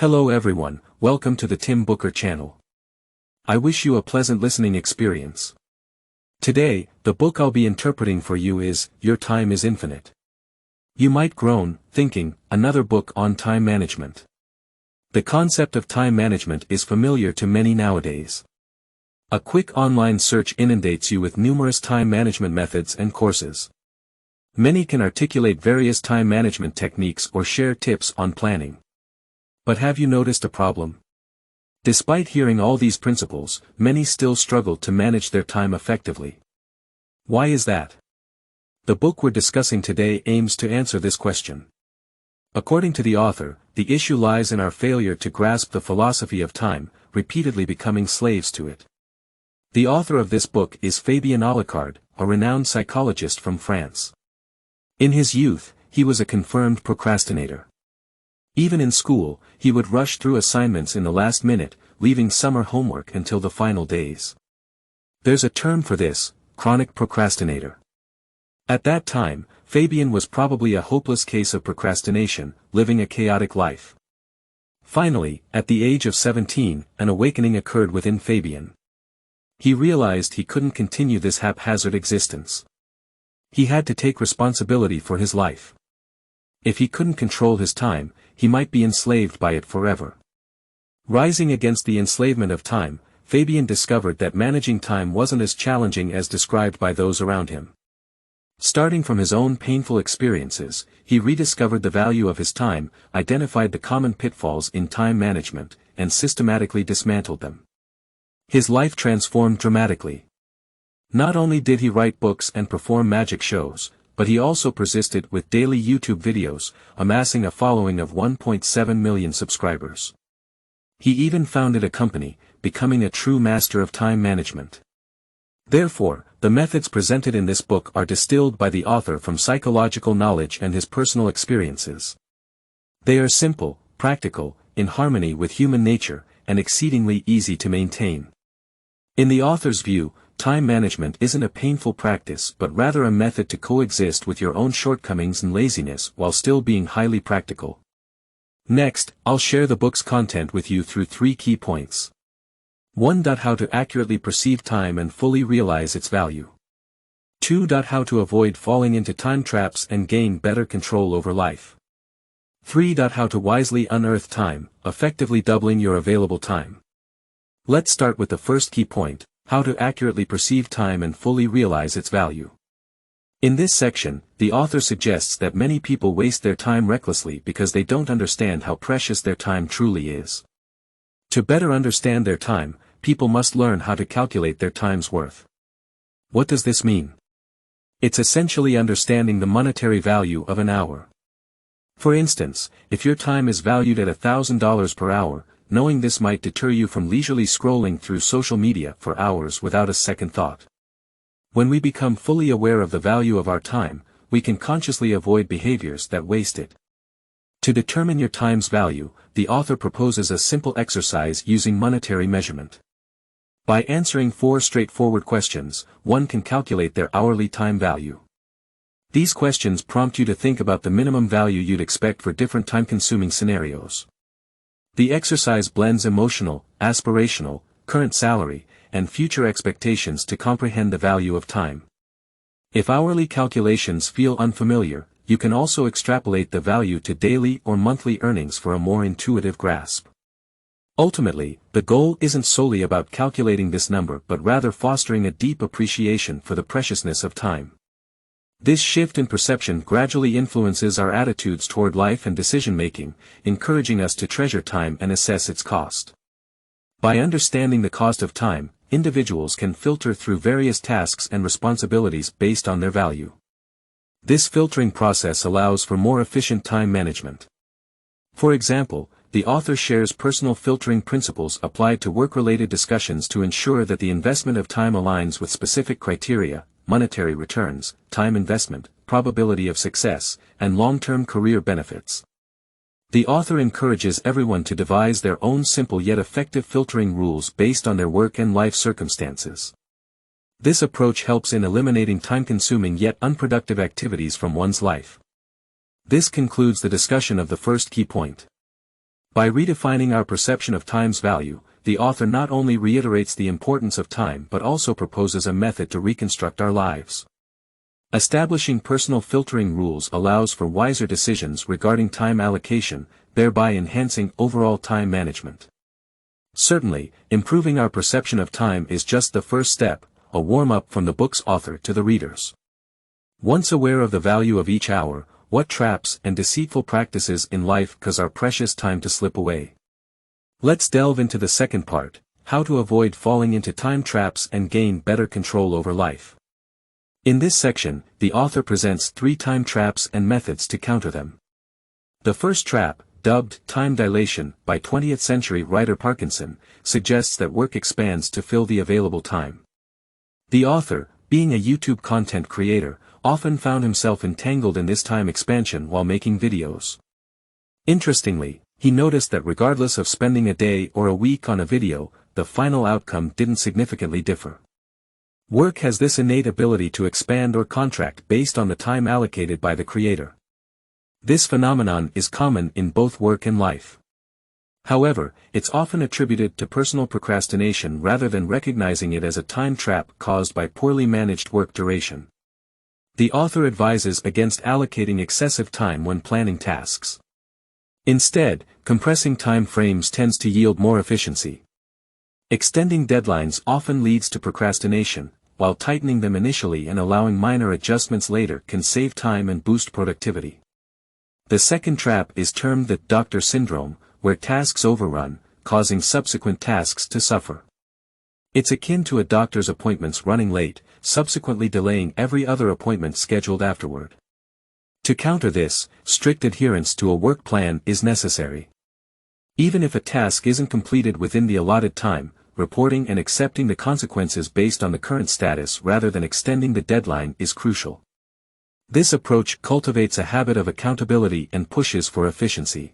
Hello everyone, welcome to the Tim Booker channel. I wish you a pleasant listening experience. Today, the book I'll be interpreting for you is, Your Time is Infinite. You might groan, thinking, another book on time management. The concept of time management is familiar to many nowadays. A quick online search inundates you with numerous time management methods and courses. Many can articulate various time management techniques or share tips on planning. But have you noticed a problem? Despite hearing all these principles, many still struggle to manage their time effectively. Why is that? The book we're discussing today aims to answer this question. According to the author, the issue lies in our failure to grasp the philosophy of time, repeatedly becoming slaves to it. The author of this book is Fabien Olicard, a renowned psychologist from France. In his youth, he was a confirmed procrastinator. Even in school, he would rush through assignments in the last minute, leaving summer homework until the final days. There's a term for this, chronic procrastinator. At that time, Fabien was probably a hopeless case of procrastination, living a chaotic life. Finally, at the age of 17, an awakening occurred within Fabien. He realized he couldn't continue this haphazard existence. He had to take responsibility for his life. If he couldn't control his time, he might be enslaved by it forever. Rising against the enslavement of time, Fabien discovered that managing time wasn't as challenging as described by those around him. Starting from his own painful experiences, he rediscovered the value of his time, identified the common pitfalls in time management, and systematically dismantled them. His life transformed dramatically. Not only did he write books and perform magic shows, but he also persisted with daily YouTube videos, amassing a following of 1.7 million subscribers. He even founded a company, becoming a true master of time management. Therefore, the methods presented in this book are distilled by the author from psychological knowledge and his personal experiences. They are simple, practical, in harmony with human nature, and exceedingly easy to maintain. In the author's view, time management isn't a painful practice but rather a method to coexist with your own shortcomings and laziness while still being highly practical. Next, I'll share the book's content with you through 3 key points. 1. How to accurately perceive time and fully realize its value. 2. How to avoid falling into time traps and gain better control over life. 3. How to wisely unearth time, effectively doubling your available time. Let's start with the first key point. How to accurately perceive time and fully realize its value. In this section, the author suggests that many people waste their time recklessly because they don't understand how precious their time truly is. To better understand their time, people must learn how to calculate their time's worth. What does this mean? It's essentially understanding the monetary value of an hour. For instance, if your time is valued at $1,000 per hour, knowing this might deter you from leisurely scrolling through social media for hours without a second thought. When we become fully aware of the value of our time, we can consciously avoid behaviors that waste it. To determine your time's value, the author proposes a simple exercise using monetary measurement. By answering 4 straightforward questions, one can calculate their hourly time value. These questions prompt you to think about the minimum value you'd expect for different time-consuming scenarios. The exercise blends emotional, aspirational, current salary, and future expectations to comprehend the value of time. If hourly calculations feel unfamiliar, you can also extrapolate the value to daily or monthly earnings for a more intuitive grasp. Ultimately, the goal isn't solely about calculating this number but rather fostering a deep appreciation for the preciousness of time. This shift in perception gradually influences our attitudes toward life and decision-making, encouraging us to treasure time and assess its cost. By understanding the cost of time, individuals can filter through various tasks and responsibilities based on their value. This filtering process allows for more efficient time management. For example, the author shares personal filtering principles applied to work-related discussions to ensure that the investment of time aligns with specific criteria: monetary returns, time investment, probability of success, and long-term career benefits. The author encourages everyone to devise their own simple yet effective filtering rules based on their work and life circumstances. This approach helps in eliminating time-consuming yet unproductive activities from one's life. This concludes the discussion of the first key point. By redefining our perception of time's value, the author not only reiterates the importance of time but also proposes a method to reconstruct our lives. Establishing personal filtering rules allows for wiser decisions regarding time allocation, thereby enhancing overall time management. Certainly, improving our perception of time is just the first step, a warm-up from the book's author to the readers. Once aware of the value of each hour, what traps and deceitful practices in life cause our precious time to slip away? Let's delve into the second part, how to avoid falling into time traps and gain better control over life. In this section, the author presents 3 time traps and methods to counter them. The first trap, dubbed time dilation by 20th-century writer Parkinson, suggests that work expands to fill the available time. The author, being a YouTube content creator, often found himself entangled in this time expansion while making videos. Interestingly, he noticed that regardless of spending a day or a week on a video, the final outcome didn't significantly differ. Work has this innate ability to expand or contract based on the time allocated by the creator. This phenomenon is common in both work and life. However, it's often attributed to personal procrastination rather than recognizing it as a time trap caused by poorly managed work duration. The author advises against allocating excessive time when planning tasks. Instead, compressing time frames tends to yield more efficiency. Extending deadlines often leads to procrastination, while tightening them initially and allowing minor adjustments later can save time and boost productivity. The second trap is termed the doctor syndrome, where tasks overrun, causing subsequent tasks to suffer. It's akin to a doctor's appointments running late, subsequently delaying every other appointment scheduled afterward. To counter this, strict adherence to a work plan is necessary. Even if a task isn't completed within the allotted time, reporting and accepting the consequences based on the current status rather than extending the deadline is crucial. This approach cultivates a habit of accountability and pushes for efficiency.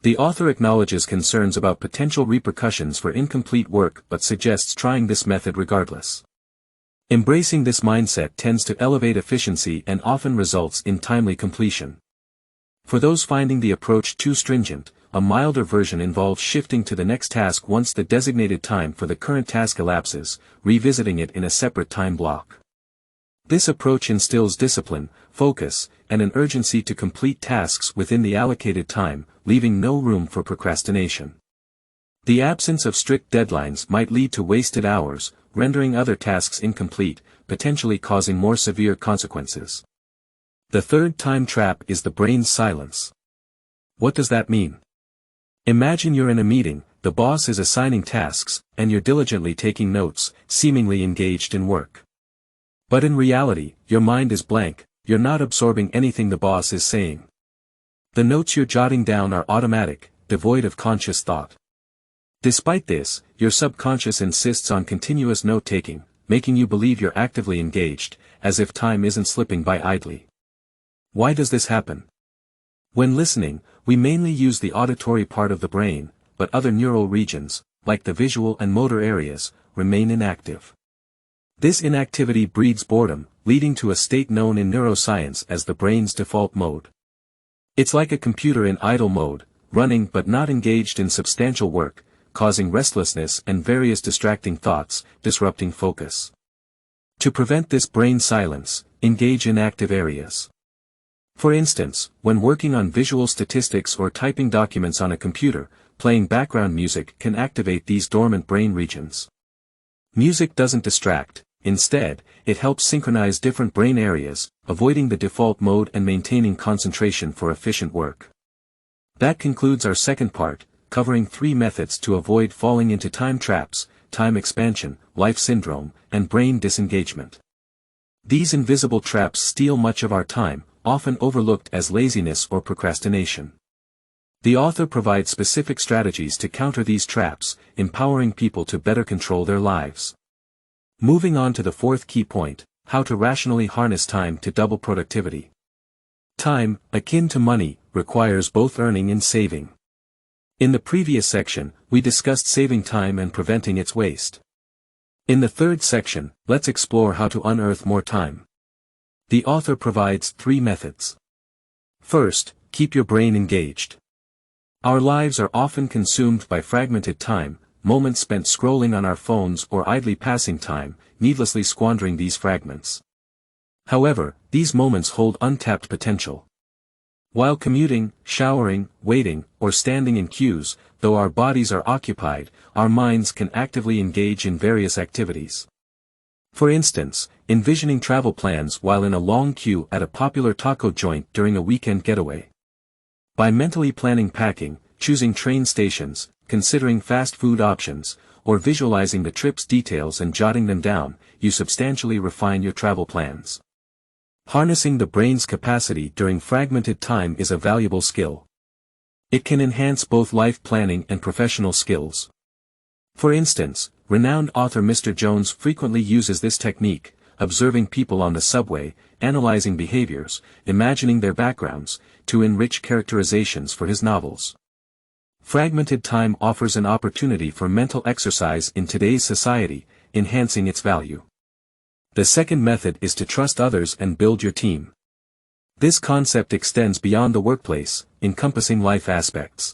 The author acknowledges concerns about potential repercussions for incomplete work but suggests trying this method regardless. Embracing this mindset tends to elevate efficiency and often results in timely completion. For those finding the approach too stringent, a milder version involves shifting to the next task once the designated time for the current task elapses, revisiting it in a separate time block. This approach instills discipline, focus, and an urgency to complete tasks within the allocated time, leaving no room for procrastination. The absence of strict deadlines might lead to wasted hours, rendering other tasks incomplete, potentially causing more severe consequences. The third time trap is the brain's silence. What does that mean? Imagine you're in a meeting, the boss is assigning tasks, and you're diligently taking notes, seemingly engaged in work. But in reality, your mind is blank, you're not absorbing anything the boss is saying. The notes you're jotting down are automatic, devoid of conscious thought. Despite this, your subconscious insists on continuous note-taking, making you believe you're actively engaged, as if time isn't slipping by idly. Why does this happen? When listening, we mainly use the auditory part of the brain, but other neural regions, like the visual and motor areas, remain inactive. This inactivity breeds boredom, leading to a state known in neuroscience as the brain's default mode. It's like a computer in idle mode, running but not engaged in substantial work, causing restlessness and various distracting thoughts, disrupting focus. To prevent this brain silence, engage in active areas. For instance, when working on visual statistics or typing documents on a computer, playing background music can activate these dormant brain regions. Music doesn't distract, instead, it helps synchronize different brain areas, avoiding the default mode and maintaining concentration for efficient work. That concludes our second part, covering 3 methods to avoid falling into time traps, time expansion, life syndrome, and brain disengagement. These invisible traps steal much of our time, often overlooked as laziness or procrastination. The author provides specific strategies to counter these traps, empowering people to better control their lives. Moving on to the fourth key point, how to rationally harness time to double productivity. Time, akin to money, requires both earning and saving. In the previous section, we discussed saving time and preventing its waste. In the third section, let's explore how to unearth more time. The author provides 3 methods. First, keep your brain engaged. Our lives are often consumed by fragmented time, moments spent scrolling on our phones or idly passing time, needlessly squandering these fragments. However, these moments hold untapped potential. While commuting, showering, waiting, or standing in queues, though our bodies are occupied, our minds can actively engage in various activities. For instance, envisioning travel plans while in a long queue at a popular taco joint during a weekend getaway. By mentally planning packing, choosing train stations, considering fast food options, or visualizing the trip's details and jotting them down, you substantially refine your travel plans. Harnessing the brain's capacity during fragmented time is a valuable skill. It can enhance both life planning and professional skills. For instance, renowned author Mr. Jones frequently uses this technique, observing people on the subway, analyzing behaviors, imagining their backgrounds, to enrich characterizations for his novels. Fragmented time offers an opportunity for mental exercise in today's society, enhancing its value. The second method is to trust others and build your team. This concept extends beyond the workplace, encompassing life aspects.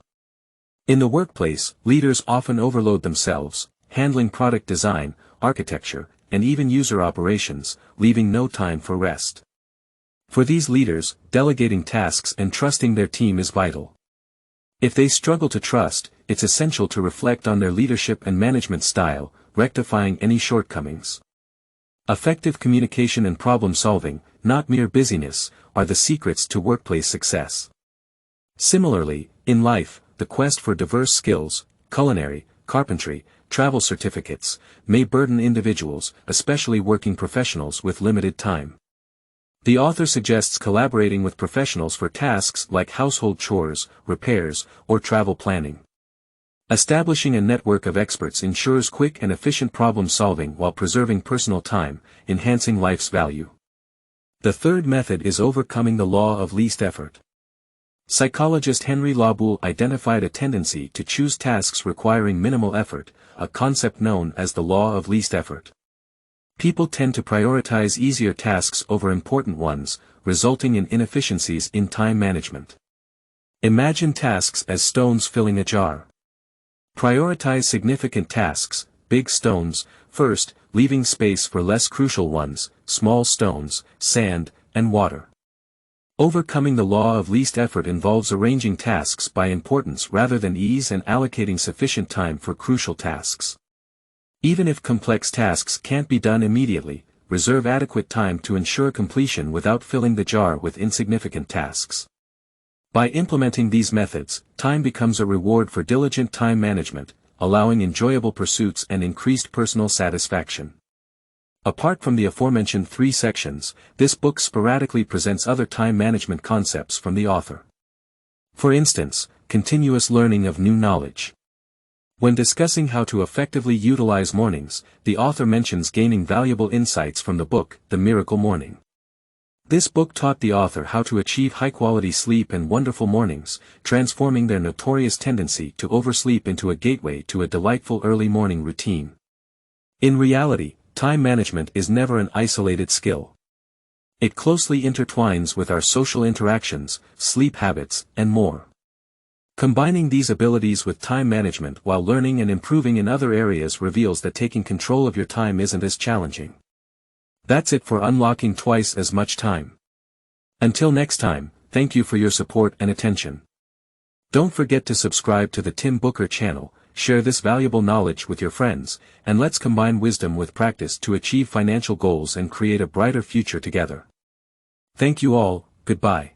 In the workplace, leaders often overload themselves, handling product design, architecture, and even user operations, leaving no time for rest. For these leaders, delegating tasks and trusting their team is vital. If they struggle to trust, it's essential to reflect on their leadership and management style, rectifying any shortcomings. Effective communication and problem-solving, not mere busyness, are the secrets to workplace success. Similarly, in life, the quest for diverse skills, culinary, carpentry, travel certificates, may burden individuals, especially working professionals with limited time. The author suggests collaborating with professionals for tasks like household chores, repairs, or travel planning. Establishing a network of experts ensures quick and efficient problem-solving while preserving personal time, enhancing life's value. The third method is overcoming the law of least effort. Psychologist Henry Laboule identified a tendency to choose tasks requiring minimal effort, a concept known as the law of least effort. People tend to prioritize easier tasks over important ones, resulting in inefficiencies in time management. Imagine tasks as stones filling a jar. Prioritize significant tasks, big stones, first, leaving space for less crucial ones, small stones, sand, and water. Overcoming the law of least effort involves arranging tasks by importance rather than ease and allocating sufficient time for crucial tasks. Even if complex tasks can't be done immediately, reserve adequate time to ensure completion without filling the jar with insignificant tasks. By implementing these methods, time becomes a reward for diligent time management, allowing enjoyable pursuits and increased personal satisfaction. Apart from the aforementioned 3 sections, this book sporadically presents other time management concepts from the author. For instance, continuous learning of new knowledge. When discussing how to effectively utilize mornings, the author mentions gaining valuable insights from the book, The Miracle Morning. This book taught the author how to achieve high-quality sleep and wonderful mornings, transforming their notorious tendency to oversleep into a gateway to a delightful early morning routine. In reality, time management is never an isolated skill. It closely intertwines with our social interactions, sleep habits, and more. Combining these abilities with time management while learning and improving in other areas reveals that taking control of your time isn't as challenging. That's it for unlocking twice as much time. Until next time, thank you for your support and attention. Don't forget to subscribe to the Tim Booker channel, share this valuable knowledge with your friends, and let's combine wisdom with practice to achieve financial goals and create a brighter future together. Thank you all, goodbye.